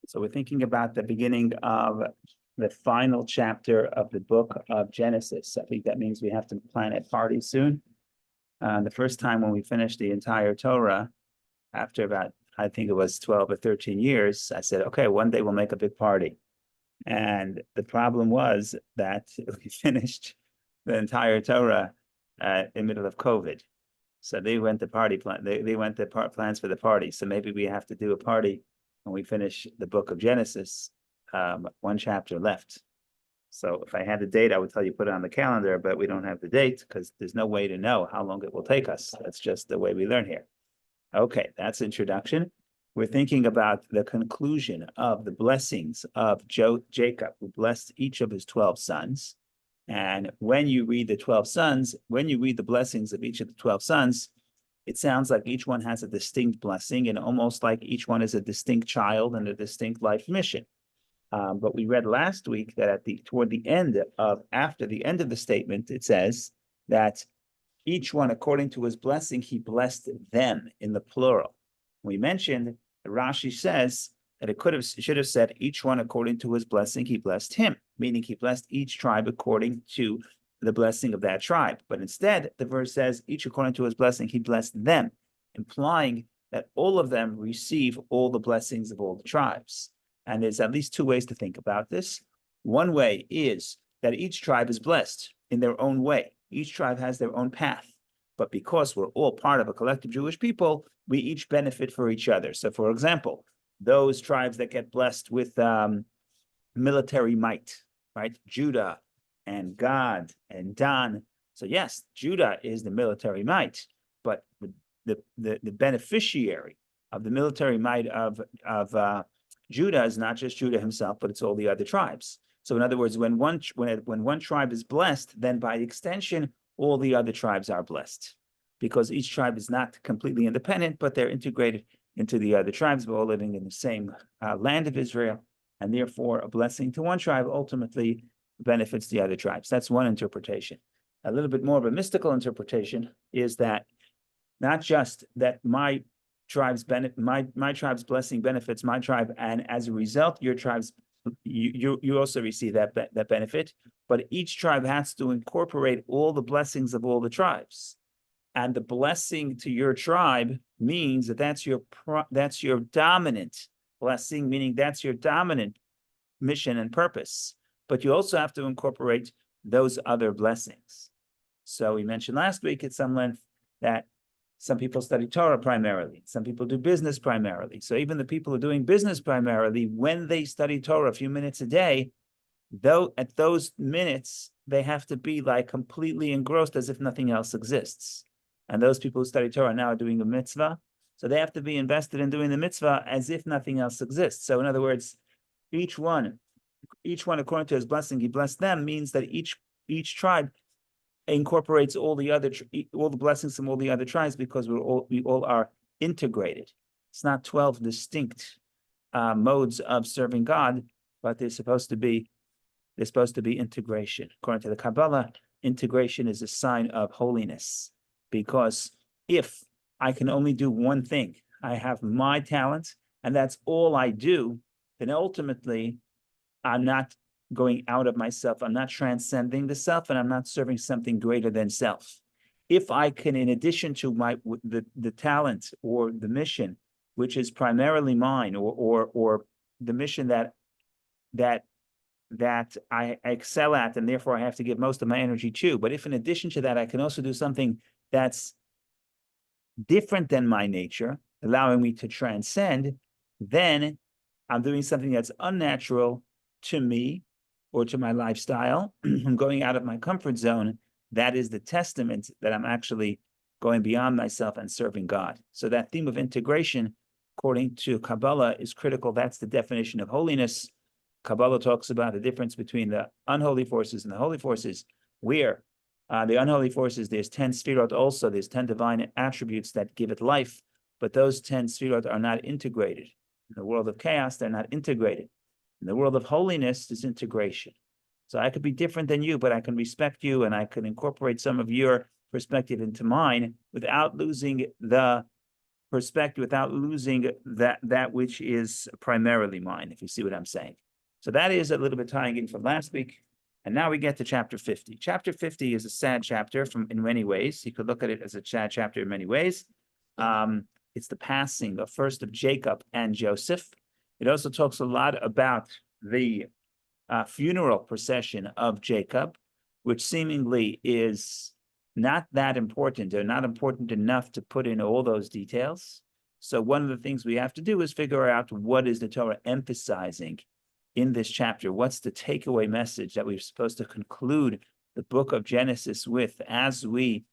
So we're thinking about the beginning of the final chapter of the book of Genesis. I think that means we have to plan a party soon. The first time when we finished the entire Torah, after about, I think it was 12 or 13 years, I said, okay, one day we'll make a big party. And the problem was that we finished the entire Torah in the middle of COVID. So they went to party plan. They went to plans for the party. So maybe we have to do a party when we finish the book of Genesis. One chapter left. So if I had the date, I would tell you put it on the calendar, but we don't have the date because there's no way to know how long it will take us. That's just the way we learn here. Okay, that's introduction. We're thinking about the conclusion of the blessings of Jacob, who blessed each of his 12 sons. And when you read the 12 sons, when you read the blessings of each of the 12 sons, it sounds like each one has a distinct blessing and almost like each one is a distinct child and a distinct life mission. But we read last week that after the end of the statement, it says that each one, according to his blessing, he blessed them in the plural. We mentioned, Rashi says that should have said each one according to his blessing, he blessed him, meaning he blessed each tribe according to the blessing of that tribe. But instead, the verse says each according to his blessing, he blessed them, implying that all of them receive all the blessings of all the tribes. And there's at least two ways to think about this. One way is that each tribe is blessed in their own way. Each tribe has their own path. But because we're all part of a collective Jewish people, we each benefit for each other. So, for example, those tribes that get blessed with military might, right? Judah and Gad and Dan. So yes, Judah is the military might, but the beneficiary of the military might of Judah is not just Judah himself, but it's all the other tribes. So in other words, when one tribe is blessed, then by extension, all the other tribes are blessed, because each tribe is not completely independent, but they're integrated into the other tribes. We're all living in the same land of Israel, and therefore a blessing to one tribe ultimately benefits the other tribes. That's one interpretation. A little bit more of a mystical interpretation is that not just that my tribe's blessing benefits my tribe, and as a result, your tribe's you also receive that benefit, but each tribe has to incorporate all the blessings of all the tribes. And the blessing to your tribe means that's your dominant blessing, meaning that's your dominant mission and purpose. But you also have to incorporate those other blessings. So we mentioned last week at some length that some people study Torah primarily. Some people do business primarily. So even the people who are doing business primarily, when they study Torah a few minutes a day, though at those minutes, they have to be like completely engrossed as if nothing else exists. And those people who study Torah now are doing a mitzvah. So they have to be invested in doing the mitzvah as if nothing else exists. So in other words, each one according to his blessing, he blessed them, means that each tribe incorporates all the blessings from all the other tribes, because we all are integrated. It's not 12 distinct modes of serving God, but there's supposed to be integration. According to the Kabbalah, integration is a sign of holiness, because if I can only do one thing, I have my talent, and that's all I do, then ultimately I'm not going out of myself. I'm not transcending the self, and I'm not serving something greater than self. If I can, in addition to the talent or the mission, which is primarily mine, or the mission that I excel at, and therefore I have to give most of my energy to. But if in addition to that, I can also do something that's different than my nature, allowing me to transcend, then I'm doing something that's unnatural to me or to my lifestyle. I'm going out of my comfort zone. That is the testament that I'm actually going beyond myself and serving God. So that theme of integration, according to Kabbalah, is critical. That's the definition of holiness. Kabbalah talks about the difference between the unholy forces and the holy forces, where the unholy forces, there's 10 sfirot also, there's 10 divine attributes that give it life, but those 10 sfirot are not integrated. In the world of chaos, they're not integrated. In the world of holiness, is integration. So I could be different than you, but I can respect you, and I can incorporate some of your perspective into mine without losing the perspective, without losing that which is primarily mine, if you see what I'm saying. So that is a little bit tying in from last week. And now we get to chapter 50. Chapter 50 is a sad chapter in many ways. You could look at it as a sad chapter in many ways. It's the passing of Jacob and Joseph. It also talks a lot about the funeral procession of Jacob, which seemingly is not that important, or not important enough to put in all those details. So one of the things we have to do is figure out what is the Torah emphasizing in this chapter. What's the takeaway message that we're supposed to conclude the book of Genesis with as we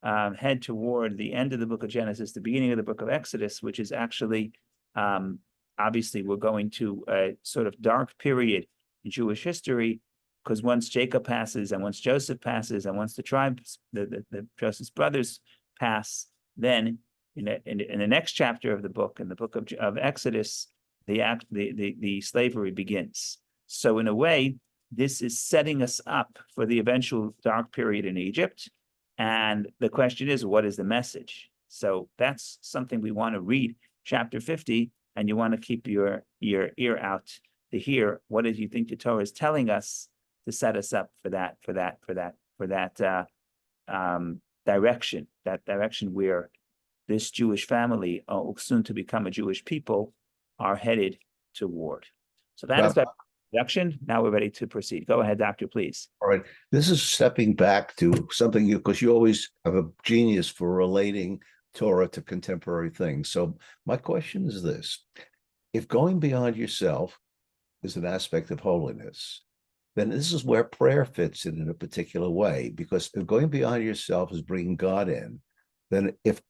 head toward the end of the book of Genesis, the beginning of the book of Exodus, which is actually, obviously, we're going to a sort of dark period in Jewish history, because once Jacob passes, and once Joseph passes, and once the tribes, the Joseph's brothers pass, then in the next chapter of the book, in the book of Exodus, the slavery begins. So in a way, this is setting us up for the eventual dark period in Egypt. And the question is, what is the message? So that's something we want to read, chapter 50, and you want to keep your ear out to hear what do you think the Torah is telling us to set us up for that direction where this Jewish family, soon to become a Jewish people, are headed toward. So that is the introduction. Now we're ready to proceed. Go ahead, Doctor, please. All right. This is stepping back to something because you always have a genius for relating Torah to contemporary things. So my question is this: if going beyond yourself is an aspect of holiness, then this is where prayer fits in a particular way, because if going beyond yourself is bringing God in, then if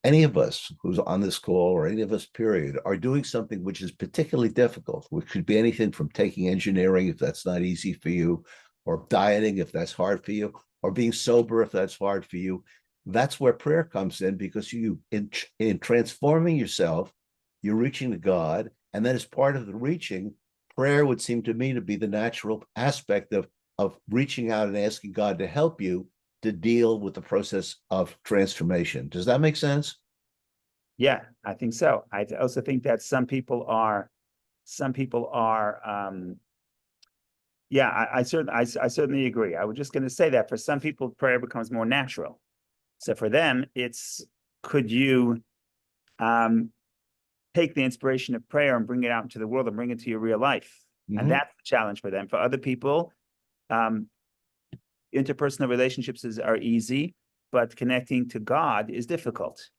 any of us who's on this call, or any of us, period, are doing something which is particularly difficult, which could be anything from taking engineering, if that's not easy for you, or dieting, if that's hard for you, or being sober, if that's hard for you, that's where prayer comes in, because you, in transforming yourself, you're reaching to God. And then as part of the reaching, prayer would seem to me to be the natural aspect of reaching out and asking God to help you to deal with the process of transformation. Does that make sense? Yeah, I think so. I also think that some people are, yeah, I certainly agree. I was just going to say that for some people, prayer becomes more natural. So for them, it's, could you take the inspiration of prayer and bring it out into the world and bring it to your real life? Mm-hmm. And that's the challenge for them. For other people, interpersonal relationships are easy, but connecting to God is difficult.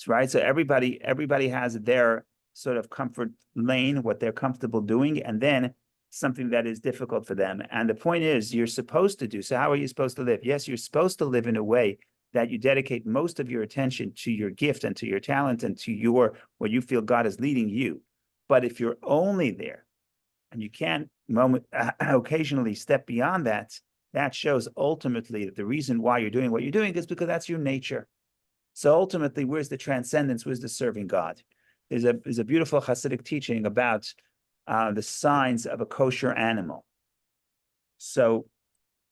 Right? So everybody has their sort of comfort lane, what they're comfortable doing, and then something that is difficult for them. And the point is, you're supposed to do. So how are you supposed to live? Yes, you're supposed to live in a way that you dedicate most of your attention to your gift and to your talent and to where you feel God is leading you. But if you're only there and you can't occasionally step beyond that, that shows ultimately that the reason why you're doing what you're doing is because that's your nature. So ultimately, where's the transcendence? Where's the serving God? There's a beautiful Hasidic teaching about the signs of a kosher animal. So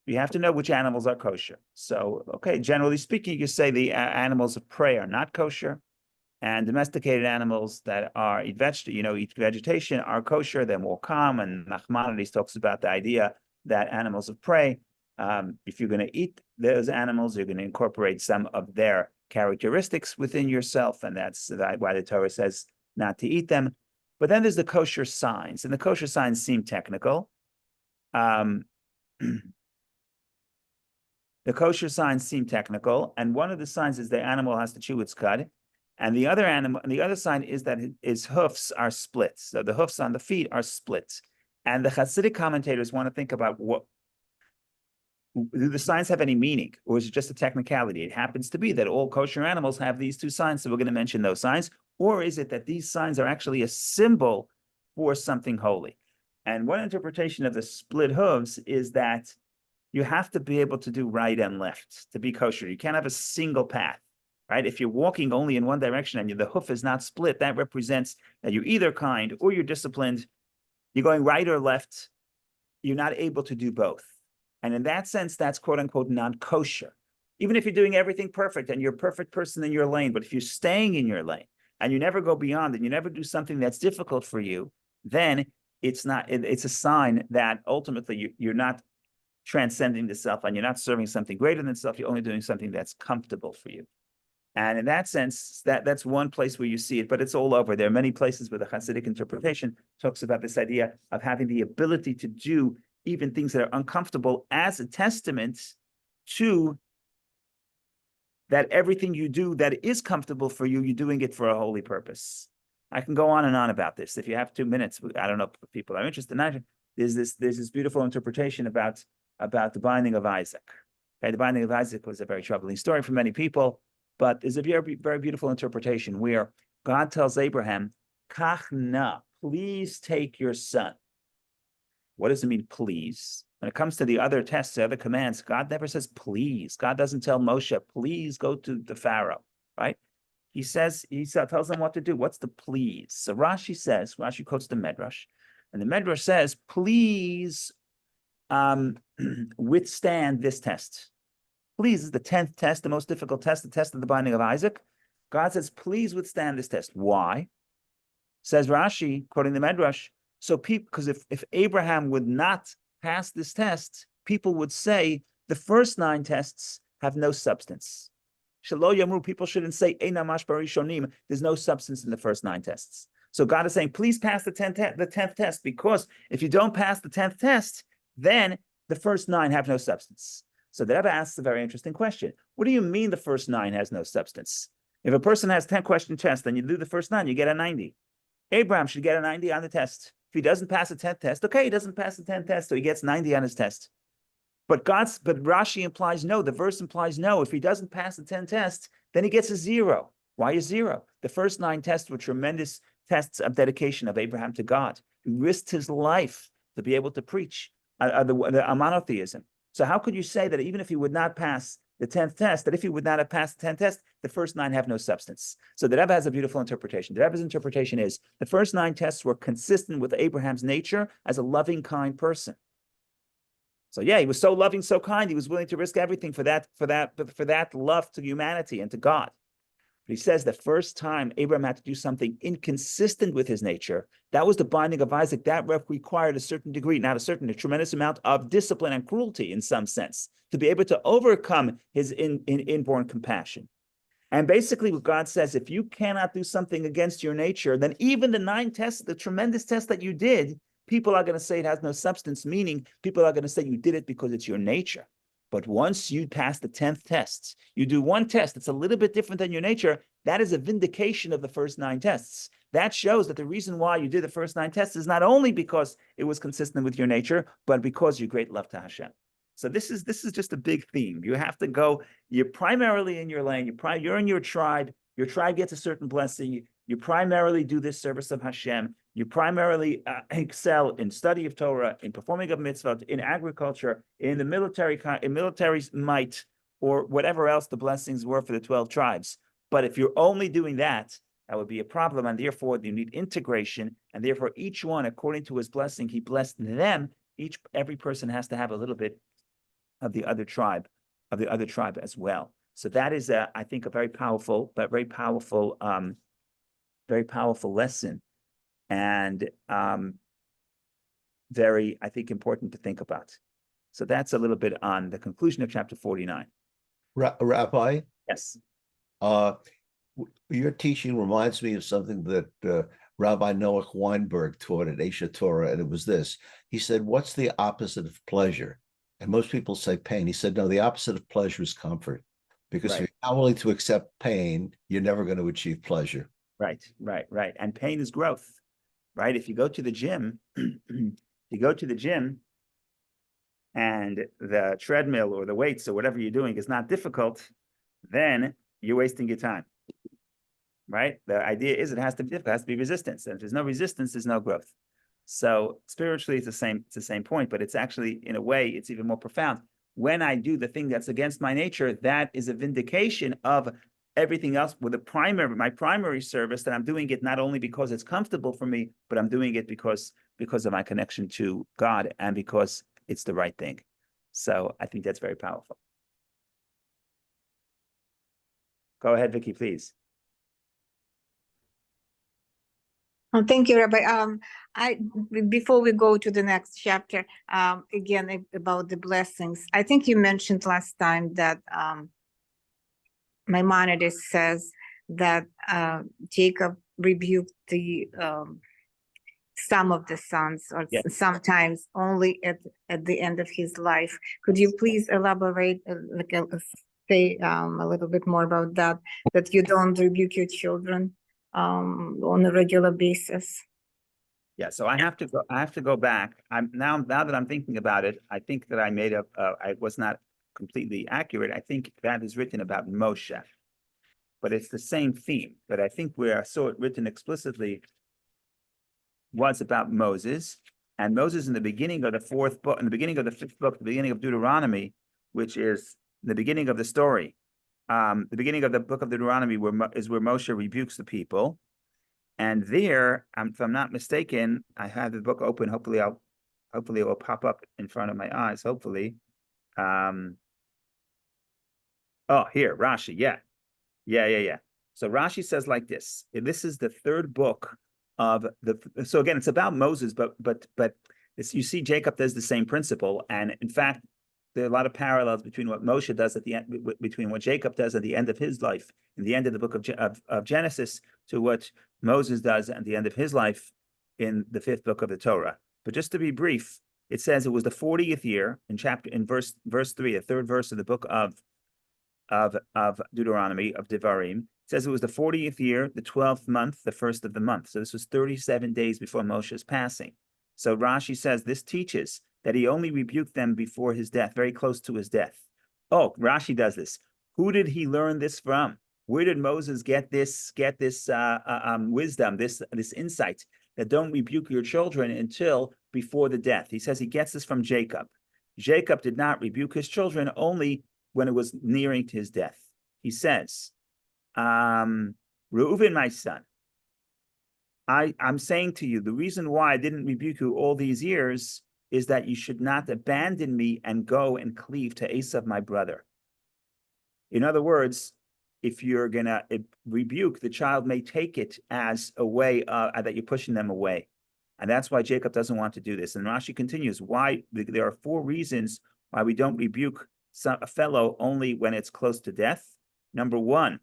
you have to know which animals are kosher. So, okay, generally speaking, you say the animals of prey are not kosher, and domesticated animals that eat vegetation are kosher. They're more calm. And Nachmanides talks about the idea that animals of prey, if you're going to eat those animals, you're going to incorporate some of their characteristics within yourself, and that's why the Torah says not to eat them. But then there's the kosher signs, and the kosher signs seem technical. The kosher signs seem technical, and one of the signs is the animal has to chew its cud, and the other sign is that his hoofs are split. So the hoofs on the feet are split, and the Hasidic commentators want to think about do the signs have any meaning, or is it just a technicality? It happens to be that all kosher animals have these two signs, so we're going to mention those signs. Or is it that these signs are actually a symbol for something holy? And one interpretation of the split hooves is that you have to be able to do right and left to be kosher. You can't have a single path, right? If you're walking only in one direction and the hoof is not split, that represents that you're either kind or you're disciplined. You're going right or left. You're not able to do both. And in that sense, that's quote unquote non-kosher. Even if you're doing everything perfect and you're a perfect person in your lane, but if you're staying in your lane, and you never go beyond it, you never do something that's difficult for you, then it's a sign that ultimately you're not transcending the self and you're not serving something greater than self. You're only doing something that's comfortable for you. And in that sense, that's one place where you see it, but it's all over. There are many places where the Hasidic interpretation talks about this idea of having the ability to do even things that are uncomfortable as a testament to that everything you do that is comfortable for you, you're doing it for a holy purpose. I can go on and on about this. If you have 2 minutes, I don't know if people are interested in that. There's this beautiful interpretation about the binding of Isaac. Okay, the binding of Isaac was a very troubling story for many people, but there's a very, very beautiful interpretation where God tells Abraham, Kach na, please take your son. What does it mean, please? When it comes to the other tests, the other commands, God never says, please. God doesn't tell Moshe, please go to the Pharaoh, right? He tells them what to do. What's the please? So Rashi quotes the Medrash, and the Medrash says, please withstand this test. Please is the 10th test, the most difficult test, the test of the binding of Isaac. God says, please withstand this test. Why? Says Rashi, quoting the Medrash, so people, because if Abraham would not pass this test, people would say the first 9 tests have no substance. Shelo Yamru, people shouldn't say Eina Mashbar Rishonim. There's no substance in the first 9 tests. So God is saying, please pass the 10th test, because if you don't pass the 10th test, then the first 9 have no substance. So the Rebbe asks a very interesting question. What do you mean the first 9 has no substance? If a person has 10-question test, then you do the first 9, you get a 90. Abraham should get a 90 on the test. If he doesn't pass the 10th test, okay, he doesn't pass the 10th test, so he gets 90 on his test. But Rashi implies no, the verse implies no. If he doesn't pass the 10th test, then he gets a 0. Why a 0? The first 9 tests were tremendous tests of dedication of Abraham to God. He risked his life to be able to preach the monotheism. So how could you say that even if he would not pass the 10th test, that if he would not have passed the 10th test, the first 9 have no substance? So the Rebbe has a beautiful interpretation. The Rebbe's interpretation is the first 9 tests were consistent with Abraham's nature as a loving, kind person. So yeah, he was so loving, so kind, he was willing to risk everything for that love to humanity and to God. But he says the first time Abraham had to do something inconsistent with his nature, that was the binding of Isaac. That required a certain degree, a tremendous amount of discipline and cruelty in some sense, to be able to overcome his inborn compassion. And basically what God says, if you cannot do something against your nature, then even the 9 tests, the tremendous tests that you did, people are going to say it has no substance, meaning people are going to say you did it because it's your nature. But once you pass the 10th test, you do one test that's a little bit different than your nature, that is a vindication of the first 9 tests. That shows that the reason why you did the first 9 tests is not only because it was consistent with your nature, but because you great love to Hashem. So this is just a big theme. You have to go, you're primarily in your lane, you're in your tribe gets a certain blessing, you primarily do this service of Hashem, you primarily excel in study of Torah, in performing of mitzvot, in agriculture, in the military might, or whatever else the blessings were for the 12 tribes. But if you're only doing that, that would be a problem, and therefore you need integration, and therefore each one, according to his blessing, he blessed them. Every person has to have a little bit of the other tribe as well. So that is, I think, a very powerful lesson, and very, I think, important to think about. So that's a little bit on the conclusion of chapter 49. Rabbi? Yes. Your teaching reminds me of something that Rabbi Noach Weinberg taught at Aish Torah, and it was this. He said, what's the opposite of pleasure? And most people say pain. He said, no, the opposite of pleasure is comfort. Because if you're not willing to accept pain, you're never going to achieve pleasure. Right. And pain is growth, right? If you go to the gym, and the treadmill or the weights or whatever you're doing is not difficult, then you're wasting your time, right? The idea is it has to be difficult, it has to be resistance. And if there's no resistance, there's no growth. So spiritually, it's the same point, but it's actually, in a way, it's even more profound. When I do the thing that's against my nature, that is a vindication of everything else with my primary service, that I'm doing it not only because it's comfortable for me, but I'm doing it because of my connection to God and because it's the right thing. So I think that's very powerful. Go ahead, Vicky, please. Oh, thank you, Rabbi. Before we go to the next chapter, again about the blessings, I think you mentioned last time that Maimonides says that Jacob rebuked the some of the sons, or Yeah. sometimes only at the end of his life. Could you please elaborate, say a little bit more about that? That you don't rebuke your children on a regular basis. Yeah, so I have to go back. Now that I'm thinking about it, I think that I made up, I was not completely accurate. I think that is written about Moshe. But it's the same theme, but I think where I saw it written explicitly was about Moses. And Moses in the beginning of the fourth book, in the beginning of the fifth book, the beginning of Deuteronomy, which is the beginning of the story. The beginning of the book of Deuteronomy is where Moshe rebukes the people. And there, if I'm not mistaken, I have the book open. Hopefully it will pop up in front of my eyes. Hopefully. Oh, here, Rashi. Yeah. So Rashi says like this. This is the third book of so again, it's about Moses, but you see Jacob does the same principle. And in fact, there are a lot of parallels between what Moshe does at the end, between what Jacob does at the end of his life, in the end of the book of Genesis, to what Moses does at the end of his life in the fifth book of the Torah. But just to be brief, it says it was the 40th year in verse 3, the third verse of the book of Deuteronomy, of Devarim. It says it was the 40th year, the 12th month, the first of the month. So this was 37 days before Moshe's passing. So Rashi says this teaches that he only rebuked them before his death, very close to his death. Oh, Rashi does this. Who did he learn this from? Where did Moses get this wisdom, this insight that don't rebuke your children until before the death? He says he gets this from Jacob. Jacob did not rebuke his children only when it was nearing to his death. He says, Reuven, my son, I'm saying to you, the reason why I didn't rebuke you all these years is that you should not abandon me and go and cleave to Esav, my brother. In other words, if you're going to rebuke, the child may take it as a way that you're pushing them away. And that's why Jacob doesn't want to do this. And Rashi continues, why there are 4 reasons why we don't rebuke a fellow only when it's close to death. Number 1,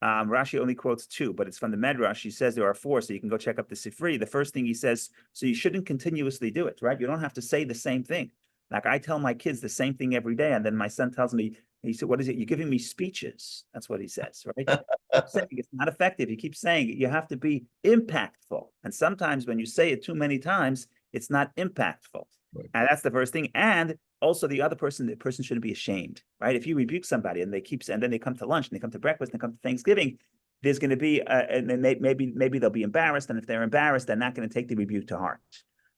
Rashi only quotes 2, but it's from the Medrash. He says there are 4, so you can go check up the Sifri. The first thing he says, so you shouldn't continuously do it, right? You don't have to say the same thing. Like I tell my kids the same thing every day, and then my son tells me, he said, what is it? You're giving me speeches. That's what he says, right? Saying it's not effective. He keeps saying it. You have to be impactful. And sometimes when you say it too many times, it's not impactful. Right. And that's the first thing. And also the person shouldn't be ashamed, right? If you rebuke somebody and then they come to lunch and they come to breakfast and they come to Thanksgiving, there's going to be, and maybe they'll be embarrassed. And if they're embarrassed, they're not going to take the rebuke to heart.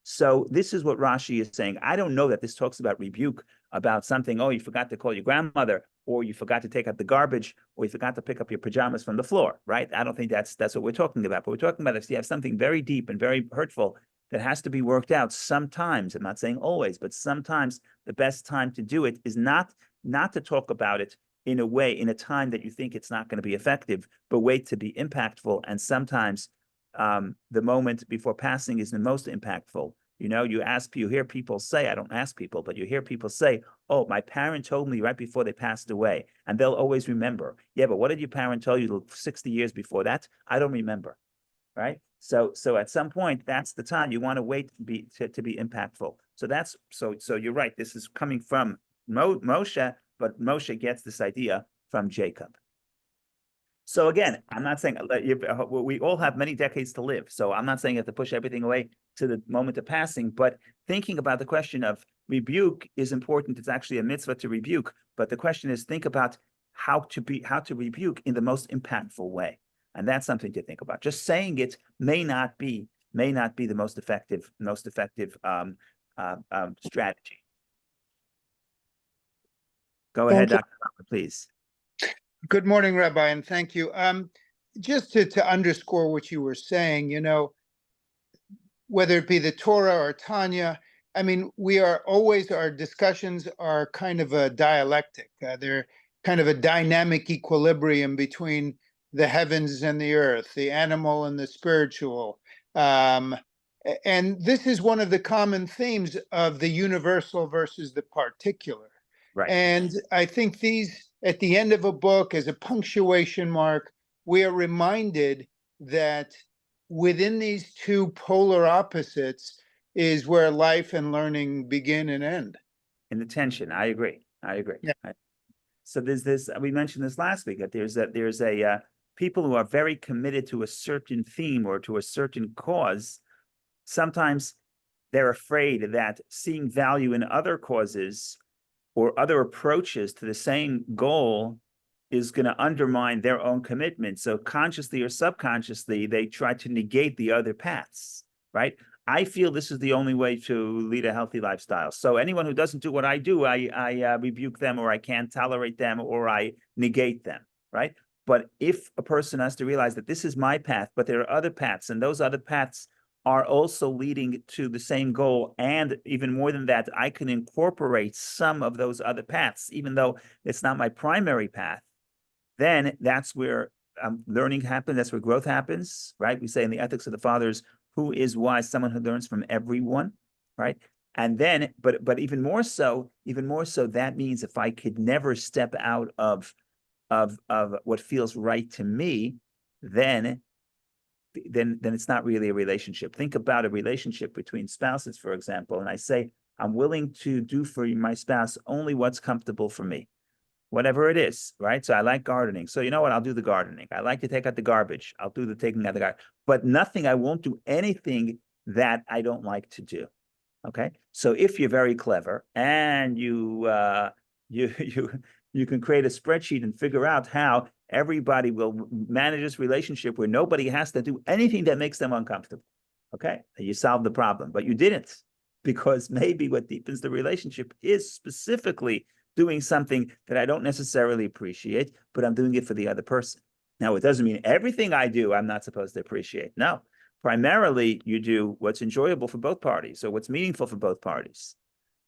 So this is what Rashi is saying. I don't know that this talks about rebuke, about something, oh, you forgot to call your grandmother, or you forgot to take out the garbage, or you forgot to pick up your pajamas from the floor, right? I don't think that's what we're talking about. But we're talking about if you have something very deep and very hurtful that has to be worked out sometimes. I'm not saying always, but sometimes the best time to do it is not to talk about it in a time that you think it's not going to be effective, but wait to be impactful. And sometimes the moment before passing is the most impactful. You know, you hear people say, I don't ask people, but you hear people say, oh, my parent told me right before they passed away, and they'll always remember. Yeah, but what did your parent tell you 60 years before that? I don't remember, right? So at some point, that's the time you want to wait to be impactful. So you're right. This is coming from Moshe, but Moshe gets this idea from Jacob. So again, I'm not saying we all have many decades to live. So I'm not saying you have to push everything away to the moment of passing, but thinking about the question of rebuke is important. It's actually a mitzvah to rebuke. But the question is, think about how to rebuke in the most impactful way. And that's something to think about. Just saying it may not be the most effective strategy. Go ahead, Dr. Palmer, please. Good morning, Rabbi, and thank you. Just to underscore what you were saying, you know, whether it be the Torah or Tanya, I mean, our discussions are kind of a dialectic. They're kind of a dynamic equilibrium between the heavens and the earth, the animal and the spiritual. And this is one of the common themes of the universal versus the particular. Right. And I think these, at the end of a book, as a punctuation mark, we are reminded that within these two polar opposites is where life and learning begin and end. In the tension, I agree. I agree. Yeah. So there's this, we mentioned this last week, that there's a people who are very committed to a certain theme or to a certain cause. Sometimes they're afraid that seeing value in other causes or other approaches to the same goal is going to undermine their own commitment. So consciously or subconsciously, they try to negate the other paths, right? I feel this is the only way to lead a healthy lifestyle. So anyone who doesn't do what I do, I rebuke them, or I can't tolerate them, or I negate them, right? But if a person has to realize that this is my path, but there are other paths, and those other paths are also leading to the same goal, and even more than that, I can incorporate some of those other paths, even though it's not my primary path, then that's where learning happens. That's where growth happens, right? We say in the Ethics of the Fathers, who is wise? Someone who learns from everyone, right? And then, but even more so, that means if I could never step out of what feels right to me, then it's not really a relationship. Think about a relationship between spouses, for example, and I say, I'm willing to do for my spouse only what's comfortable for me, whatever it is, right? So I like gardening. So you know what? I'll do the gardening. I like to take out the garbage. I'll do the taking out the garbage. But nothing, I won't do anything that I don't like to do. Okay. So if you're very clever and you can create a spreadsheet and figure out how everybody will manage this relationship where nobody has to do anything that makes them uncomfortable. Okay. You solve the problem, but you didn't, because maybe what deepens the relationship is specifically doing something that I don't necessarily appreciate, but I'm doing it for the other person. Now, it doesn't mean everything I do, I'm not supposed to appreciate. No, primarily you do what's enjoyable for both parties or what's meaningful for both parties.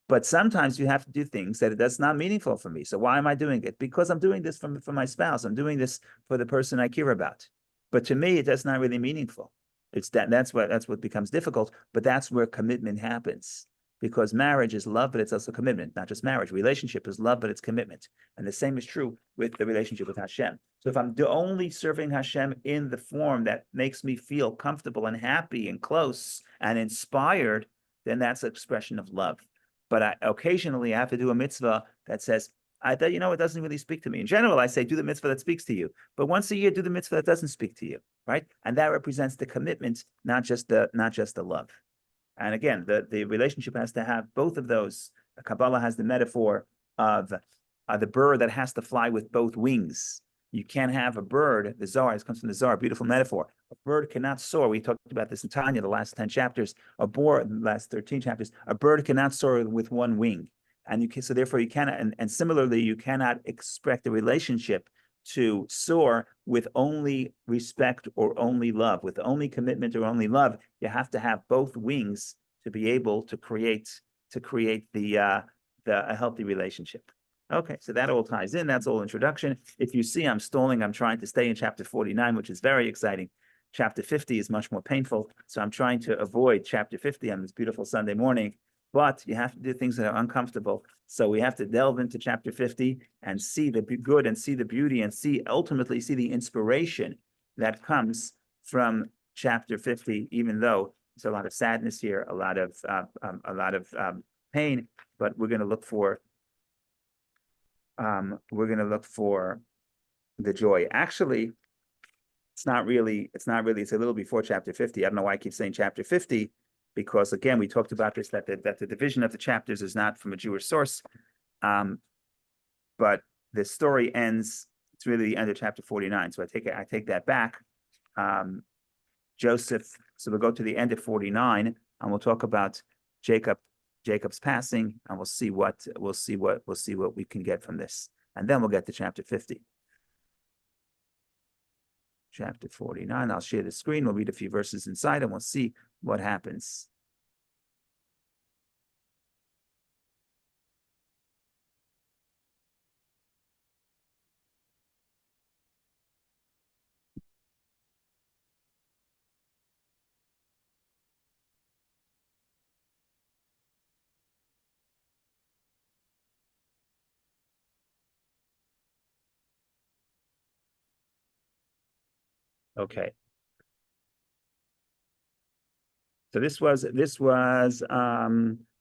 But sometimes you have to do things that's not meaningful for me. So why am I doing it? Because I'm doing this for my spouse. I'm doing this for the person I care about. But to me, that's not really meaningful. That's what becomes difficult, but that's where commitment happens. Because marriage is love, but it's also commitment. Not just marriage. Relationship is love, but it's commitment. And the same is true with the relationship with Hashem. So if I'm only serving Hashem in the form that makes me feel comfortable and happy and close and inspired, then that's an expression of love. But occasionally I have to do a mitzvah that says, it doesn't really speak to me. In general, I say, do the mitzvah that speaks to you. But once a year, do the mitzvah that doesn't speak to you, right? And that represents the commitment, not just the love. And again, the relationship has to have both of those. Kabbalah has the metaphor of the bird that has to fly with both wings. You can't have a bird, the Zohar, this comes from the Zohar, beautiful metaphor. A bird cannot soar. We talked about this in Tanya, the last 10 chapters, the last 13 chapters. A bird cannot soar with one wing. So therefore you cannot, and similarly, you cannot expect a relationship to soar with only respect or only love, with only commitment or only love. You have to have both wings to be able to create a healthy relationship. Okay, so that all ties in. That's all introduction. If you see I'm stalling, I'm trying to stay in chapter 49, which is very exciting. Chapter 50 is much more painful. So I'm trying to avoid chapter 50 on this beautiful Sunday morning. But you have to do things that are uncomfortable. So we have to delve into chapter 50 and see the good and see the beauty and ultimately see the inspiration that comes from chapter 50, even though there's a lot of sadness here, a lot of pain, but we're going to look for the joy. Actually, it's a little before chapter 50. I don't know why I keep saying chapter 50, because again, we talked about this, that the division of the chapters is not from a Jewish source. But the story ends, it's really the end of chapter 49. So I take that back. Joseph, so we'll go to the end of 49 and we'll talk about Jacob's passing, and we'll see what we can get from this. And then we'll get to chapter 50. Chapter 49. I'll share the screen. We'll read a few verses inside and we'll see what happens. Okay. So this was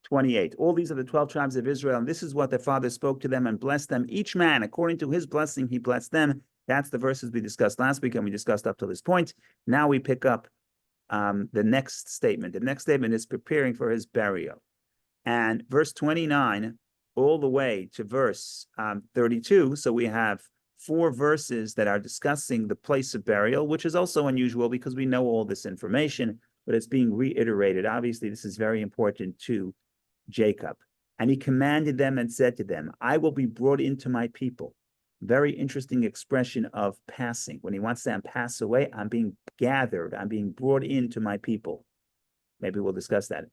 28. All these are the 12 tribes of Israel, and this is what their father spoke to them and blessed them. Each man, according to his blessing, he blessed them. That's the verses we discussed last week, and we discussed up to this point. Now we pick up the next statement. The next statement is preparing for his burial. And verse 29 all the way to verse 32. So we have 4 verses that are discussing the place of burial, which is also unusual because we know all this information, but it's being reiterated. Obviously, this is very important to Jacob. And he commanded them and said to them, I will be brought into my people. Very interesting expression of passing. When he wants to pass away, I'm being gathered. I'm being brought into my people. Maybe we'll discuss that.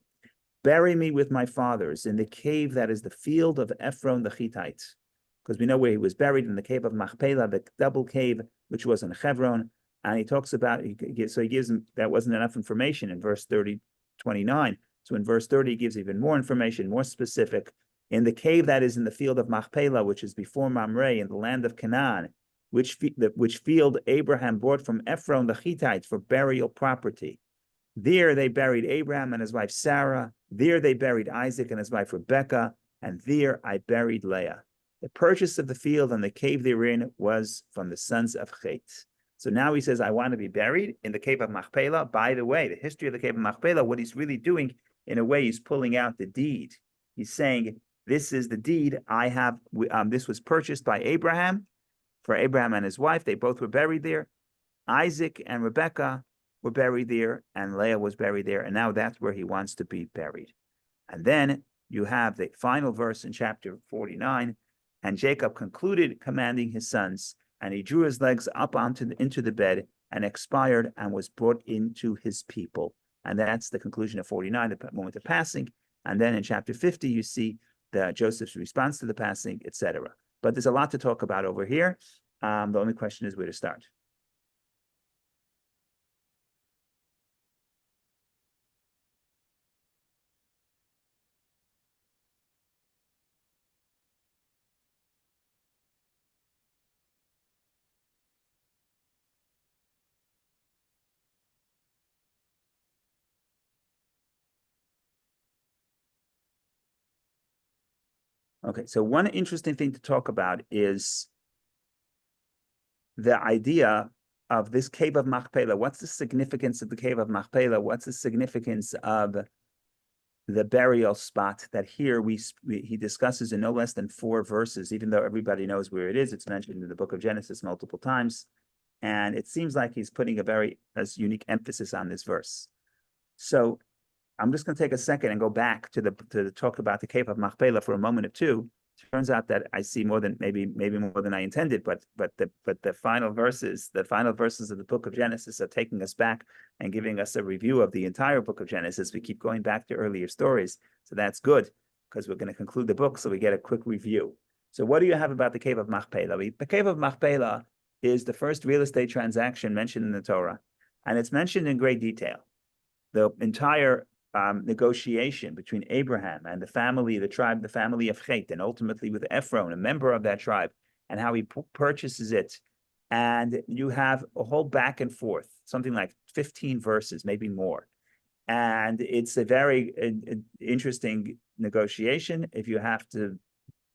Bury me with my fathers in the cave that is the field of Ephron the Hittite. Because we know where he was buried, in the cave of Machpelah, the double cave, which was in Hebron. And he talks about, so he gives them, that wasn't enough information in verse 29. So in verse 30, he gives even more information, more specific. In the cave that is in the field of Machpelah, which is before Mamre, in the land of Canaan, which field Abraham bought from Ephron the Hittite for burial property. There they buried Abraham and his wife Sarah. There they buried Isaac and his wife Rebekah. And there I buried Leah. The purchase of the field and the cave therein was from the sons of Chet. So now he says, I want to be buried in the cave of Machpelah. By the way, the history of the cave of Machpelah, what he's really doing, in a way, he's pulling out the deed. He's saying, this is the deed I have. This was purchased by Abraham, for Abraham and his wife. They both were buried there. Isaac and Rebekah were buried there, and Leah was buried there. And now that's where he wants to be buried. And then you have the final verse in chapter 49. And Jacob concluded commanding his sons, and he drew his legs up into the bed and expired and was brought into his people. And that's the conclusion of 49, the moment of passing. And then in chapter 50, you see Joseph's response to the passing, etc. But there's a lot to talk about over here. The only question is where to start. Okay, so one interesting thing to talk about is the idea of this cave of Machpelah. What's the significance of the cave of Machpelah? What's the significance of the burial spot that here he discusses in no less than 4 verses, even though everybody knows where it is. It's mentioned in the book of Genesis multiple times. And it seems like he's putting a very unique emphasis on this verse. So I'm just going to take a second and go back to the talk about the cave of Machpelah for a moment or two. Turns out that I see more than maybe more than I intended, but the final verses of the book of Genesis are taking us back and giving us a review of the entire book of Genesis. We keep going back to earlier stories, so that's good because we're going to conclude the book, so we get a quick review. So what do you have about the cave of Machpelah? The cave of Machpelah is the first real estate transaction mentioned in the Torah, and it's mentioned in great detail. The entire negotiation between Abraham and the family of Chet, and ultimately with Ephron, a member of that tribe, and how he purchases it. And you have a whole back and forth, something like 15 verses, maybe more. And it's a very interesting negotiation. If you have to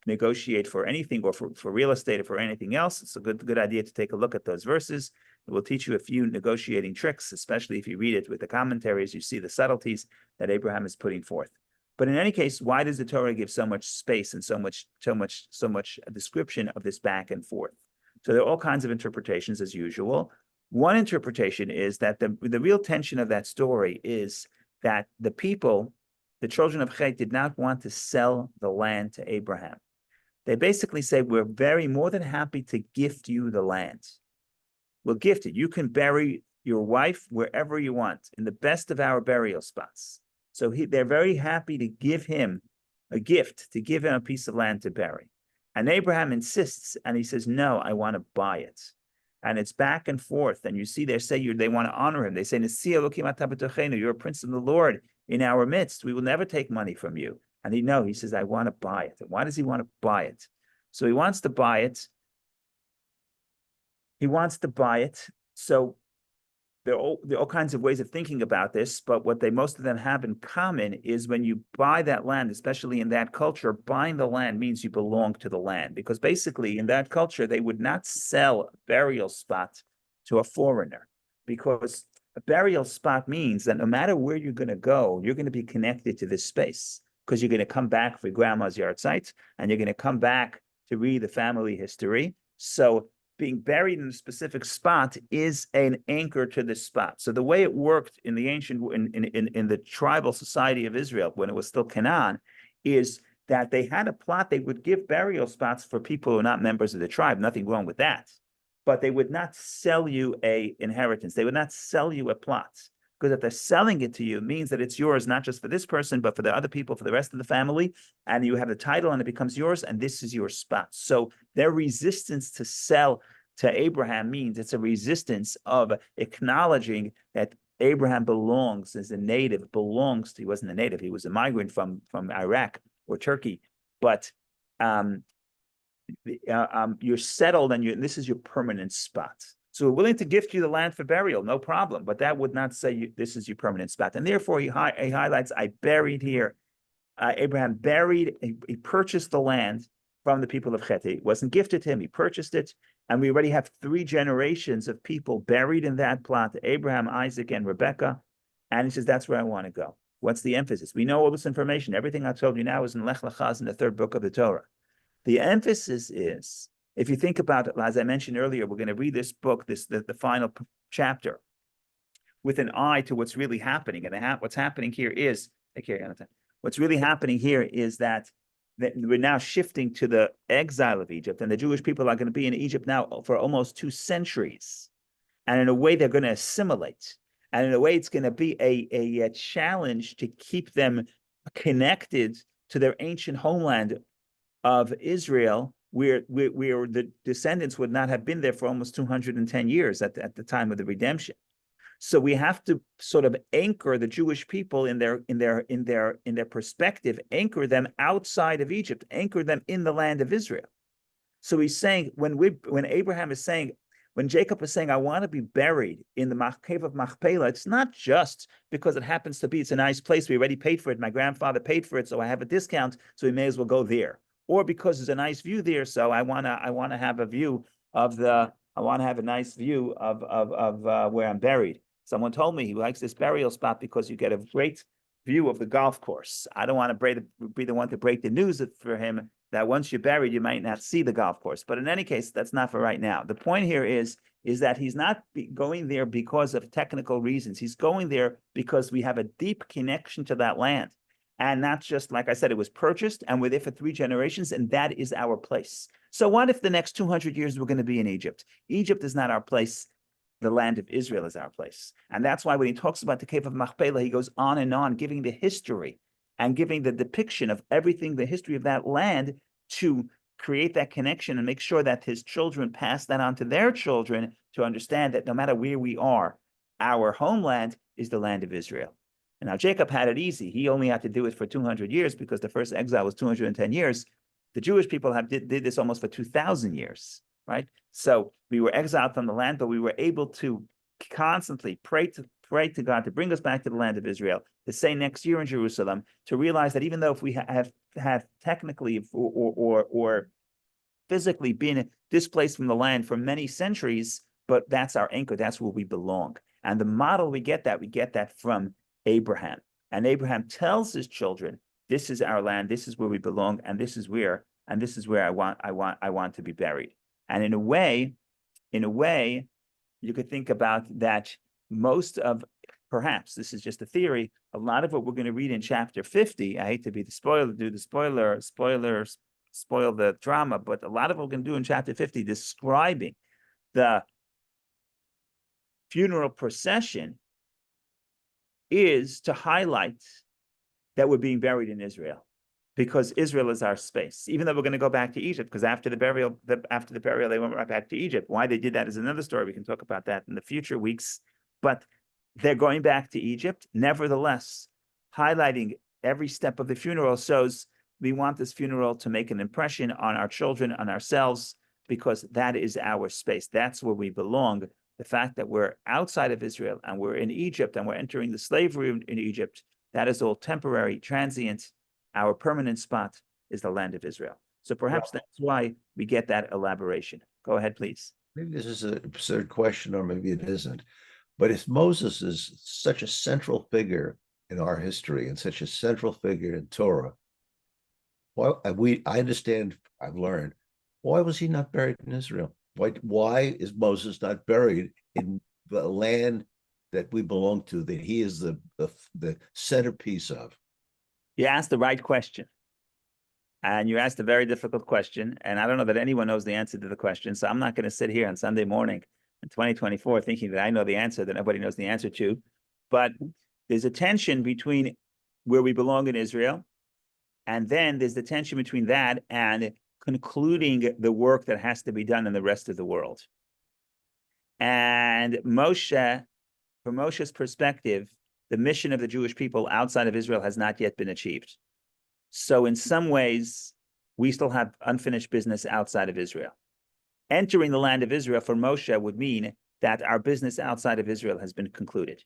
negotiate for anything, or for real estate, or for anything else, it's a good idea to take a look at those verses. It will teach you a few negotiating tricks, especially if you read it with the commentaries. You see the subtleties that Abraham is putting forth. But in any case, why does the Torah give so much space and so much description of this back and forth? So there are all kinds of interpretations, as usual. One interpretation is that the real tension of that story is that the people, the children of Chet, did not want to sell the land to Abraham. They basically say, we're more than happy to gift you the land. We'll gift it. You can bury your wife wherever you want, in the best of our burial spots. So they're very happy to give him a gift, to give him a piece of land to bury. And Abraham insists, and he says, no, I want to buy it. And it's back and forth. And you see, they want to honor him. They say, you're a prince of the Lord in our midst. We will never take money from you. And he says, I want to buy it. And why does he want to buy it? So he wants to buy it. So there are all kinds of ways of thinking about this, but what most of them have in common is when you buy that land, especially in that culture, buying the land means you belong to the land, because basically in that culture, they would not sell a burial spot to a foreigner, because a burial spot means that no matter where you're going to go, you're going to be connected to this space, because you're going to come back for grandma's yard site, and you're going to come back to read the family history. So being buried in a specific spot is an anchor to this spot. So the way it worked in the ancient, in the tribal society of Israel, when it was still Canaan, is that they had a plot. They would give burial spots for people who are not members of the tribe. Nothing wrong with that. But they would not sell you a inheritance. They would not sell you a plot. Because if they're selling it to you, it means that it's yours, not just for this person, but for the other people, for the rest of the family. And you have the title and it becomes yours, and this is your spot. So their resistance to sell to Abraham means it's a resistance of acknowledging that Abraham belongs as a native, belongs to, he wasn't a native, he was a migrant from Iraq or Turkey. But you're settled and this is your permanent spot. So we're willing to gift you the land for burial, no problem. But that would not say this is your permanent spot. And therefore, he highlights, I buried here. Abraham buried, he purchased the land from the people of Chet. It wasn't gifted to him, he purchased it. And we already have 3 generations of people buried in that plot, Abraham, Isaac, and Rebekah. And he says, that's where I want to go. What's the emphasis? We know all this information. Everything I told you now is in Lech Lecha, in the 3rd book of the Torah. The emphasis is, if you think about it, as I mentioned earlier, we're going to read this book, the final chapter, with an eye to what's really happening. And what's happening here is, what's really happening here is that we're now shifting to the exile of Egypt, and the Jewish people are going to be in Egypt now for almost 2 centuries. And in a way, they're going to assimilate. And in a way, it's going to be a challenge to keep them connected to their ancient homeland of Israel, where the descendants would not have been there for almost 210 years at the time of the redemption. So we have to sort of anchor the Jewish people in their perspective, anchor them outside of Egypt, anchor them in the land of Israel. So he's saying, when Abraham is saying, when Jacob is saying, I want to be buried in the cave of Machpelah, it's not just because it happens to be, it's a nice place, we already paid for it, my grandfather paid for it, so I have a discount, so we may as well go there. Or because there's a nice view there, so I want to have a view of a nice view of where I'm buried. Someone told me he likes this burial spot because you get a great view of the golf course. I don't want to be the one to break the news for him that once you're buried, you might not see the golf course. But in any case, that's not for right now. The point here is that he's not going there because of technical reasons. He's going there because we have a deep connection to that land. And not just, like I said, it was purchased and we're there for 3 generations, and that is our place. So what if the next 200 years we're going to be in Egypt? Egypt is not our place. The land of Israel is our place. And that's why when he talks about the cave of Machpelah, he goes on and on, giving the history and giving the depiction of everything, the history of that land, to create that connection and make sure that his children pass that on to their children, to understand that no matter where we are, our homeland is the land of Israel. And now Jacob had it easy. He only had to do it for 200 years because the first exile was 210 years. The Jewish people did this almost for 2,000 years, right? So we were exiled from the land, but we were able to constantly pray to God to bring us back to the land of Israel, to say next year in Jerusalem, to realize that even though if we have technically or physically been displaced from the land for many centuries, but that's our anchor, that's where we belong. And the model we get that from Abraham. And Abraham tells his children, this is our land, this is where we belong, and this is where I want to be buried. And in a way, you could think about that most of, perhaps this is just a theory, a lot of what we're going to read in chapter 50, I hate to be the spoiler, spoil the drama, but a lot of what we're going to do in chapter 50, describing the funeral procession, is to highlight that we're being buried in Israel, because Israel is our space. Even though we're going to go back to Egypt, because after the burial, they went right back to Egypt. Why they did that is another story. We can talk about that in the future weeks. But they're going back to Egypt. Nevertheless, highlighting every step of the funeral shows we want this funeral to make an impression on our children, on ourselves, because that is our space. That's where we belong. the fact that we're outside of Israel and we're in Egypt and we're entering the slavery in Egypt, that is all temporary, transient. Our permanent spot is the land of Israel. So perhaps that's why we get that elaboration. Go ahead, please. Maybe this is an absurd question, or maybe it isn't. But if Moses is such a central figure in our history and such a central figure in Torah, well, I understand, I've learned, why was he not buried in Israel? Why is Moses not buried in the land that we belong to, that he is the centerpiece of? You asked the right question. And you asked a very difficult question. And I don't know that anyone knows the answer to the question. So I'm not going to sit here on Sunday morning in 2024 thinking that I know the answer that nobody knows the answer to. But there's a tension between where we belong in Israel. And then there's the tension between that and concluding the work that has to be done in the rest of the world. And Moshe, from Moshe's perspective, the mission of the Jewish people outside of Israel has not yet been achieved. So in some ways, we still have unfinished business outside of Israel. Entering the land of Israel for Moshe would mean that our business outside of Israel has been concluded.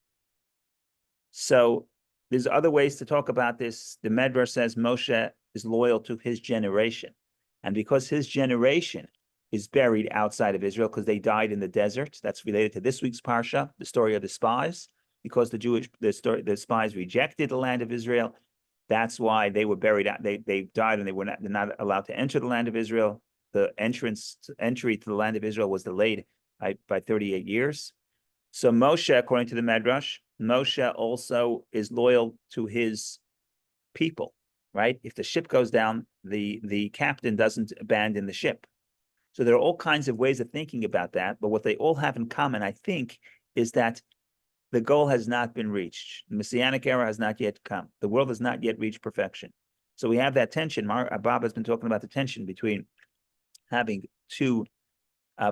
So there's other ways to talk about this. The Medrash says Moshe is loyal to his generation. And because his generation is buried outside of Israel because they died in the desert, that's related to this week's Parsha, the story of the spies, because the spies rejected the land of Israel. That's why they were buried out. They died and they're not allowed to enter the land of Israel. The entry to the land of Israel was delayed by 38 years. So Moshe, according to the Medrash, Moshe also is loyal to his people, right? If the ship goes down, the captain doesn't abandon the ship. So there are all kinds of ways of thinking about that. But what they all have in common, I think, is that the goal has not been reached. The Messianic era has not yet come. The world has not yet reached perfection. So we have that tension. Bob has been talking about the tension between having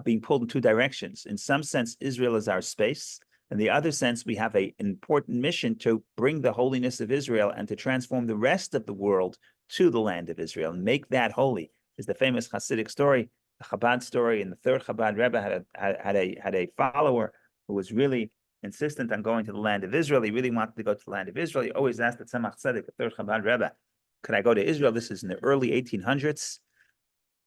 being pulled in two directions. In some sense, Israel is our space. In the other sense, we have an important mission to bring the holiness of Israel and to transform the rest of the world to the land of Israel and make that holy. Is the famous Hasidic story, the Chabad story, and the third Chabad Rebbe had a follower who was really insistent on going to the land of Israel. He really wanted to go to the land of Israel. He always asked the Tzemach Tzedek, the third Chabad Rebbe, could I go to Israel? This is in the early 1800s.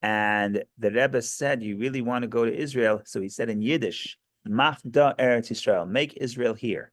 And the Rebbe said, you really want to go to Israel? So he said in Yiddish, Mach da Eretz Yisrael, make Israel here.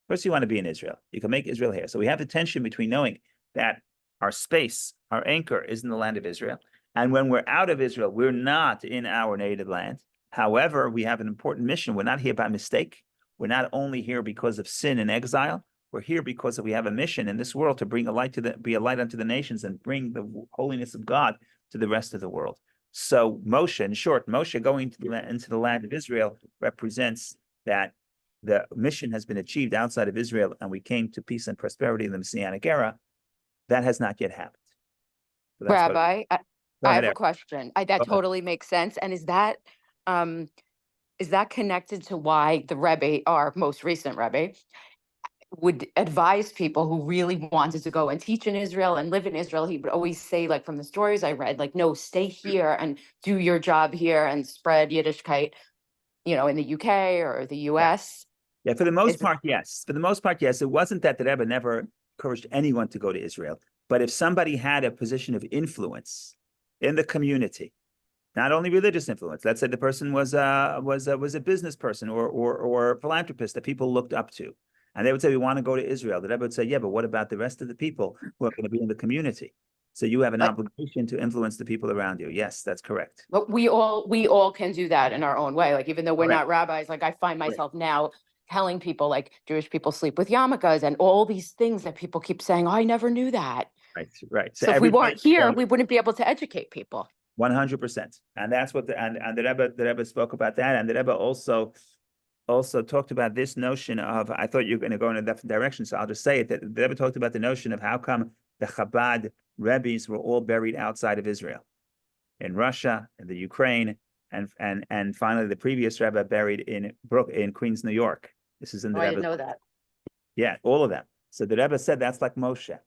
First, you want to be in Israel. You can make Israel here. So we have a tension between knowing that our space, our anchor is in the land of Israel. And when we're out of Israel, we're not in our native land. However, we have an important mission. We're not here by mistake. We're not only here because of sin and exile. We're here because we have a mission in this world to bring a light be a light unto the nations and bring the holiness of God to the rest of the world. So Moshe, in short, Moshe going into the land of Israel represents that the mission has been achieved outside of Israel and we came to peace and prosperity in the Messianic era. That has not yet happened. So Rabbi, I have Eric. a question. That totally makes sense. And is that connected to why the Rebbe, our most recent Rebbe, would advise people who really wanted to go and teach in Israel and live in Israel? He would always say, like, from the stories I read, like, no, stay here and do your job here and spread Yiddishkeit, in the UK or the US. Yeah, for the most part, yes. For the most part, yes. It wasn't that the Rebbe never encouraged anyone to go to Israel, but if somebody had a position of influence in the community, not only religious influence, let's say the person was a business person or a philanthropist that people looked up to, and they would say, we want to go to Israel. The Rebbe would say, yeah, but what about the rest of the people who are going to be in the community? So you have an obligation to influence the people around you. Yes, that's correct. But we all can do that in our own way. Like, even though we're not rabbis, like, I find myself now telling people, like, Jewish people sleep with yarmulkes and all these things that people keep saying, oh, I never knew that. Right. So if we weren't here, we wouldn't be able to educate people. 100%. And that's what the Rebbe spoke about that. And the Rebbe also talked about this notion of, I thought you were going to go in a different direction, so I'll just say it, that the Rebbe talked about the notion of how come the Chabad Rebbes were all buried outside of Israel, in Russia, in the Ukraine, and finally the previous Rebbe buried in Queens, New York. This is in the I Rebbe. didn't know that. Yeah, all of them. So the Rebbe said that's like Moshe.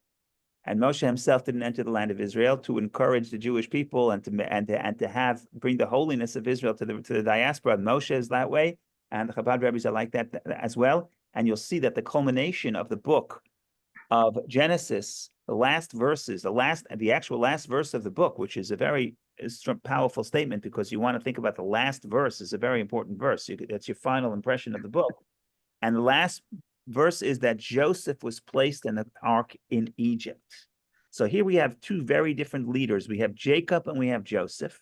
And Moshe himself didn't enter the land of Israel to encourage the Jewish people and to bring the holiness of Israel to the diaspora. Moshe is that way, and the Chabad rabbis are like that as well. And you'll see that the culmination of the book of Genesis, the last verses, the actual last verse of the book, which is a very powerful statement, because you want to think about the last verse is a very important verse. That's your final impression of the book. And the last verse is that Joseph was placed in the ark in Egypt. So here we have two very different leaders. We have Jacob and we have Joseph.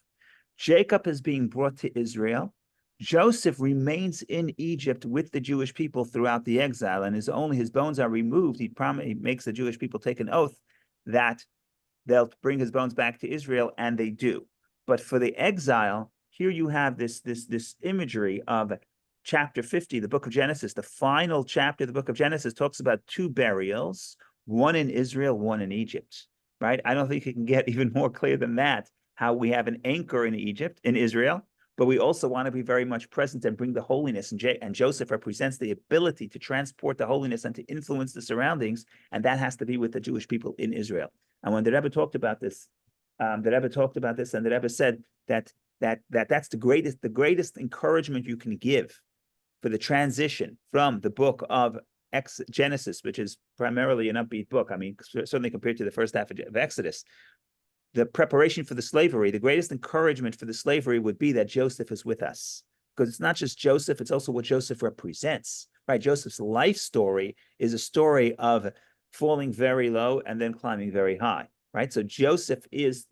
Jacob is being brought to Israel. Joseph remains in Egypt with the Jewish people throughout the exile, and his bones are removed. He makes the Jewish people take an oath that they'll bring his bones back to Israel, and they do. But for the exile, here you have this imagery of chapter 50, the book of Genesis. The final chapter of the book of Genesis talks about two burials, one in Israel, one in Egypt, right? I don't think it can get even more clear than that, how we have an anchor in Egypt, in Israel, but we also want to be very much present and bring the holiness. And Joseph represents the ability to transport the holiness and to influence the surroundings, and that has to be with the Jewish people in Israel. And when the Rebbe talked about this, and the Rebbe said that that's the greatest encouragement you can give for the transition from the book of Genesis, which is primarily an upbeat book. I mean, certainly compared to the first half of Exodus. The preparation for the slavery, the greatest encouragement for the slavery would be that Joseph is with us. Because it's not just Joseph, it's also what Joseph represents, right? Joseph's life story is a story of falling very low and then climbing very high, right? So Joseph is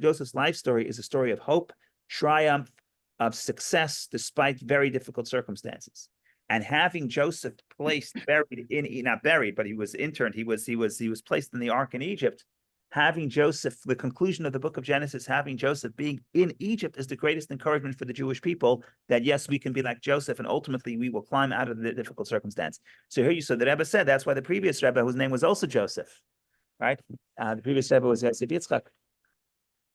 Joseph's life story is a story of hope, triumph, of success, despite very difficult circumstances. And having Joseph not buried, but he was interned, he was placed in the ark in Egypt. Having Joseph, the conclusion of the book of Genesis, having Joseph being in Egypt is the greatest encouragement for the Jewish people, that yes, we can be like Joseph, and ultimately we will climb out of the difficult circumstance. So here the Rebbe said, that's why the previous Rebbe, whose name was also Joseph, right? The previous Rebbe was Yosef Yitzchak,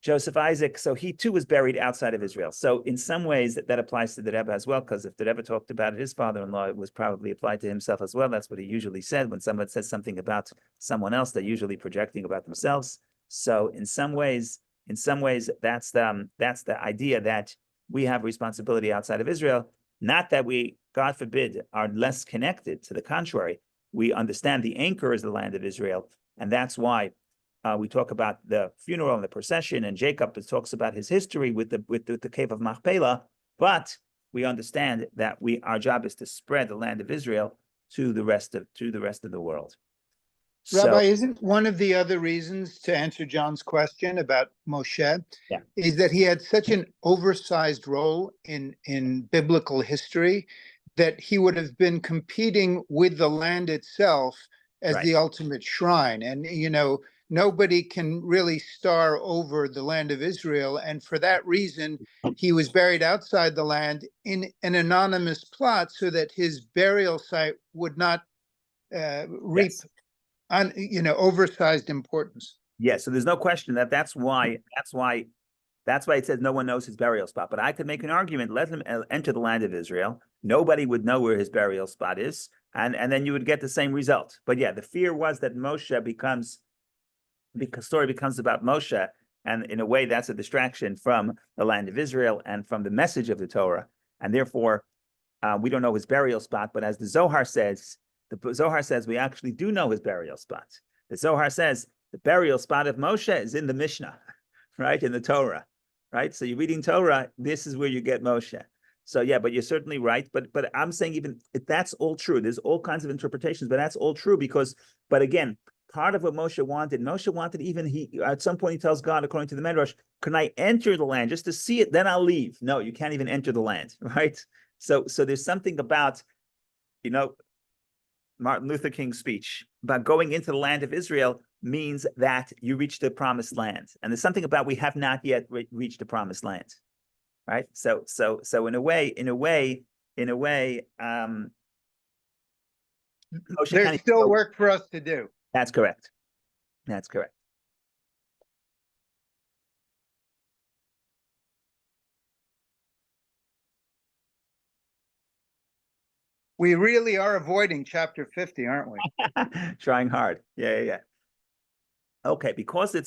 Joseph Isaac. So he too was buried outside of Israel. So in some ways that applies to the Rebbe as well, because if the Rebbe talked about it, his father-in-law, it was probably applied to himself as well. That's what he usually said. When someone says something about someone else, they're usually projecting about themselves. So in some ways, that's the idea that we have responsibility outside of Israel. Not that we, God forbid, are less connected. To the contrary, we understand the anchor is the land of Israel, and that's why we talk about the funeral and the procession, and Jacob talks about his history with the cave of Machpelah. But we understand that our job is to spread the land of Israel to the rest of the world. Rabbi, isn't one of the other reasons, to answer John's question about Moshe, is that he had such an oversized role in biblical history that he would have been competing with the land itself as the ultimate shrine. And, nobody can really star over the land of Israel. And for that reason, he was buried outside the land in an anonymous plot so that his burial site would not reap oversized importance. Yes, so there's no question that's why it says no one knows his burial spot. But I could make an argument, let him enter the land of Israel. Nobody would know where his burial spot is, and then you would get the same result. But yeah, the fear was that the story becomes about Moshe, and in a way that's a distraction from the land of Israel and from the message of the Torah, and therefore we don't know his burial spot. But as the Zohar says, we actually do know his burial spot. The Zohar says the burial spot of Moshe is in the Mishnah, right, in the Torah, right? So you're reading Torah, this is where you get Moshe. So yeah, but you're certainly right. But I'm saying even if that's all true, there's all kinds of interpretations, but that's all true but again, part of what Moshe wanted, even at some point he tells God, according to the Medrash, can I enter the land just to see it, then I'll leave. No, you can't even enter the land, right? So there's something about, Martin Luther King's speech about going into the land of Israel means that you reach the promised land. And there's something about we have not yet reached the promised land, right? So in a way, there's still work for us to do. That's correct. We really are avoiding chapter 50, aren't we? Trying hard. Yeah. Okay, because we're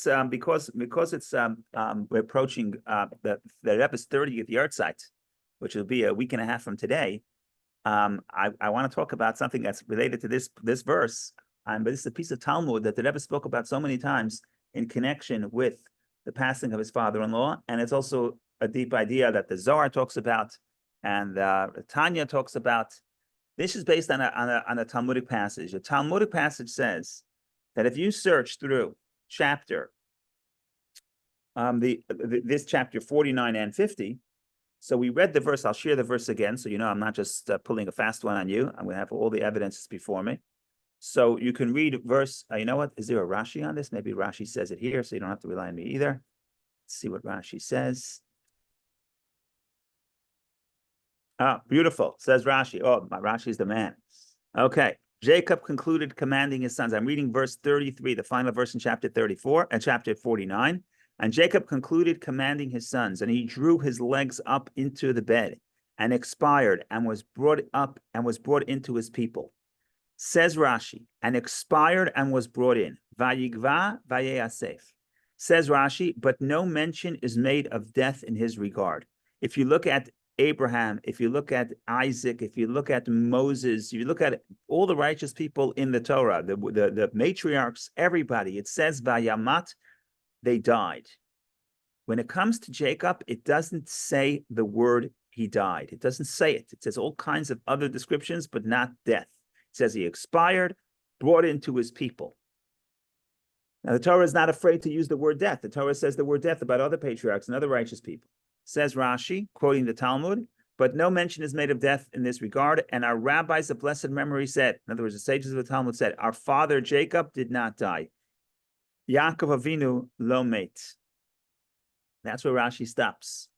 approaching the Rebbe's 30th yahrzeit. which will be a week and a half from today, I want to talk about something that's related to this verse. But this is a piece of Talmud that the Rebbe spoke about so many times in connection with the passing of his father-in-law, and it's also a deep idea that the Zohar talks about and Tanya talks about. This is based on a Talmudic passage. The Talmudic passage says that if you search through chapter this chapter 49 and 50. So we read the verse. I'll share the verse again, so you know I'm not just pulling a fast one on you. I'm going to have all the evidences before me. So you can read verse. You know what? Is there a Rashi on this? Maybe Rashi says it here, so you don't have to rely on me either. Let's see what Rashi says. Ah, beautiful. Says Rashi. Oh, my Rashi's the man. Okay. Jacob concluded commanding his sons. I'm reading verse 33, the final verse in chapter 34 and chapter 49. And Jacob concluded commanding his sons, and he drew his legs up into the bed and expired and was brought up and was brought into his people. Says Rashi, and expired and was brought in. Vayigva vayasef. Says Rashi, but no mention is made of death in his regard. If you look at Abraham, if you look at Isaac, if you look at Moses, if you look at all the righteous people in the Torah, the matriarchs, everybody, it says vayamat, they died. When it comes to Jacob, it doesn't say the word he died. It doesn't say it. It says all kinds of other descriptions, but not death. It says he expired, brought into his people. Now, the Torah is not afraid to use the word death. The Torah says the word death about other patriarchs and other righteous people. Says Rashi, quoting the Talmud, but no mention is made of death in this regard. And our rabbis of blessed memory said, in other words, the sages of the Talmud said, our father Jacob did not die. Yaakov Avinu lo met. That's where Rashi stops.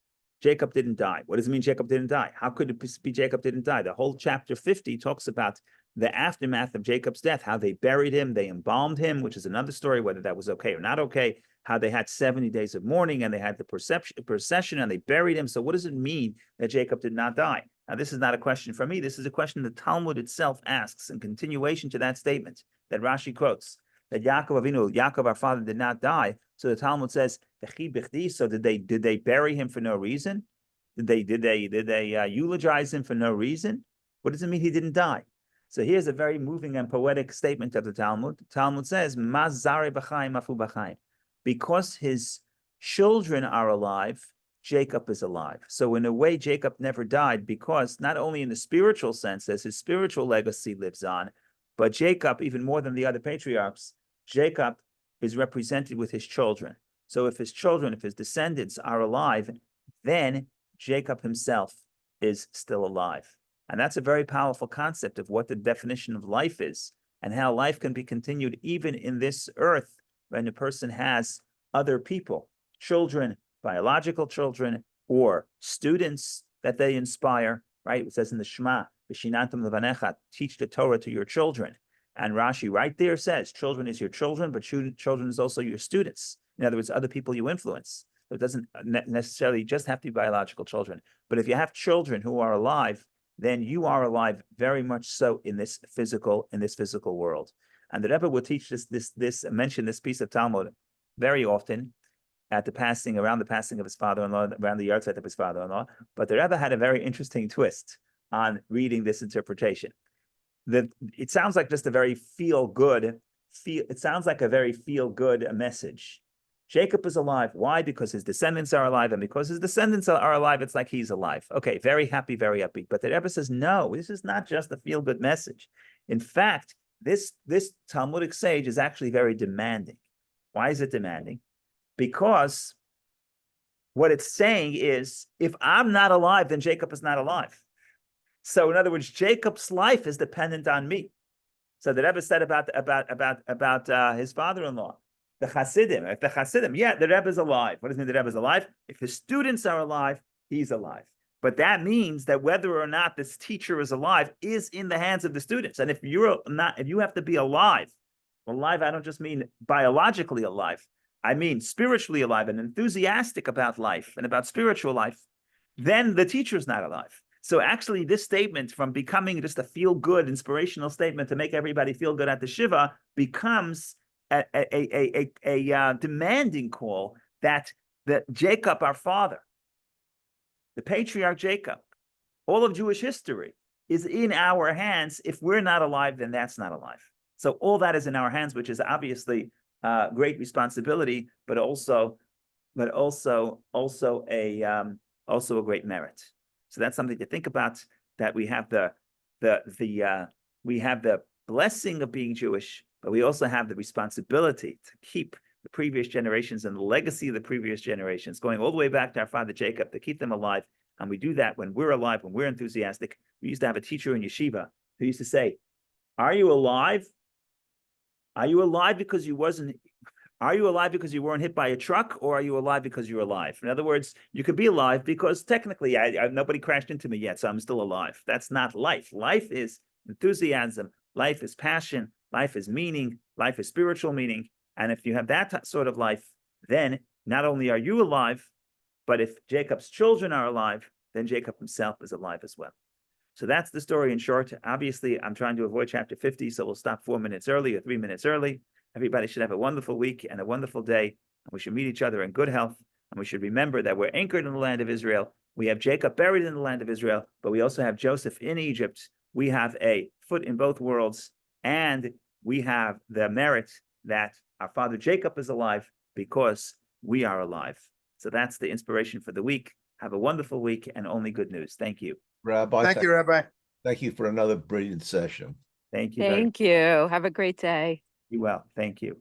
Jacob didn't die. What does it mean Jacob didn't die? How could it be Jacob didn't die? The whole chapter 50 talks about the aftermath of Jacob's death, how they buried him, they embalmed him, which is another story, whether that was okay or not okay, how they had 70 days of mourning and they had the procession and they buried him. So what does it mean that Jacob did not die? Now, this is not a question for me. This is a question the Talmud itself asks in continuation to that statement that Rashi quotes, that Yaakov Avinu, Yaakov our father, did not die. So the Talmud says, so did they bury him for no reason? Did they eulogize him for no reason? What does it mean he didn't die? So here's a very moving and poetic statement of the Talmud. The Talmud says, because his children are alive, Jacob is alive. So in a way, Jacob never died because not only in the spiritual sense, as his spiritual legacy lives on, but Jacob, even more than the other patriarchs, Jacob is represented with his children. So if his children, if his descendants are alive, then Jacob himself is still alive. And that's a very powerful concept of what the definition of life is and how life can be continued even in this earth when a person has other people, children, biological children, or students that they inspire, right? It says in the Shema, V'shinantam levanecha, teach the Torah to your children. And Rashi right there says, children is your children, but children is also your students. In other words, other people you influence. So it doesn't necessarily just have to be biological children. But if you have children who are alive, then you are alive very much so in this physical world. And the Rebbe will teach mention this piece of Talmud very often at around the passing of his father-in-law, around the yahrzeit of his father-in-law. But the Rebbe had a very interesting twist on reading this interpretation. It sounds like just a very feel-good message. Jacob is alive. Why? Because his descendants are alive, and because his descendants are alive, it's like he's alive. Okay, very happy, very upbeat. But the Rebbe says, no, this is not just a feel-good message. In fact, this Talmudic sage is actually very demanding. Why is it demanding? Because what it's saying is, if I'm not alive, then Jacob is not alive. So in other words, Jacob's life is dependent on me. So the Rebbe said about his father-in-law, the Hasidim, yeah, the Rebbe is alive. What does it mean the Rebbe is alive? If his students are alive, he's alive. But that means that whether or not this teacher is alive is in the hands of the students. And if you have to be alive, I don't just mean biologically alive. I mean spiritually alive and enthusiastic about life and about spiritual life, then the teacher is not alive. So actually, this statement, from becoming just a feel-good, inspirational statement to make everybody feel good at the Shiva, becomes a demanding call that Jacob, our father, the patriarch Jacob, all of Jewish history is in our hands. If we're not alive, then that's not alive. So all that is in our hands, which is obviously great responsibility, but also a great merit. So that's something to think about, that we have we have the blessing of being Jewish, but we also have the responsibility to keep the previous generations and the legacy of the previous generations, going all the way back to our father Jacob, to keep them alive. And we do that when we're alive, when we're enthusiastic. We used to have a teacher in yeshiva who used to say, "Are you alive? Are you alive because you weren't hit by a truck, or are you alive because you're alive?" In other words, you could be alive because technically nobody crashed into me yet, so I'm still alive. That's not life. Life is enthusiasm. Life is passion. Life is meaning. Life is spiritual meaning. And if you have that sort of life, then not only are you alive, but if Jacob's children are alive, then Jacob himself is alive as well. So that's the story in short. Obviously, I'm trying to avoid chapter 50, so we'll stop 4 minutes early or 3 minutes early. Everybody should have a wonderful week and a wonderful day. And we should meet each other in good health. And we should remember that we're anchored in the land of Israel. We have Jacob buried in the land of Israel, but we also have Joseph in Egypt. We have a foot in both worlds, and we have the merit that our father Jacob is alive because we are alive. So that's the inspiration for the week. Have a wonderful week and only good news. Thank you. Rabbi, Thank you, Rabbi. thank you for another brilliant session. Thank you. Very Thank you. Have a great day. well. Thank you.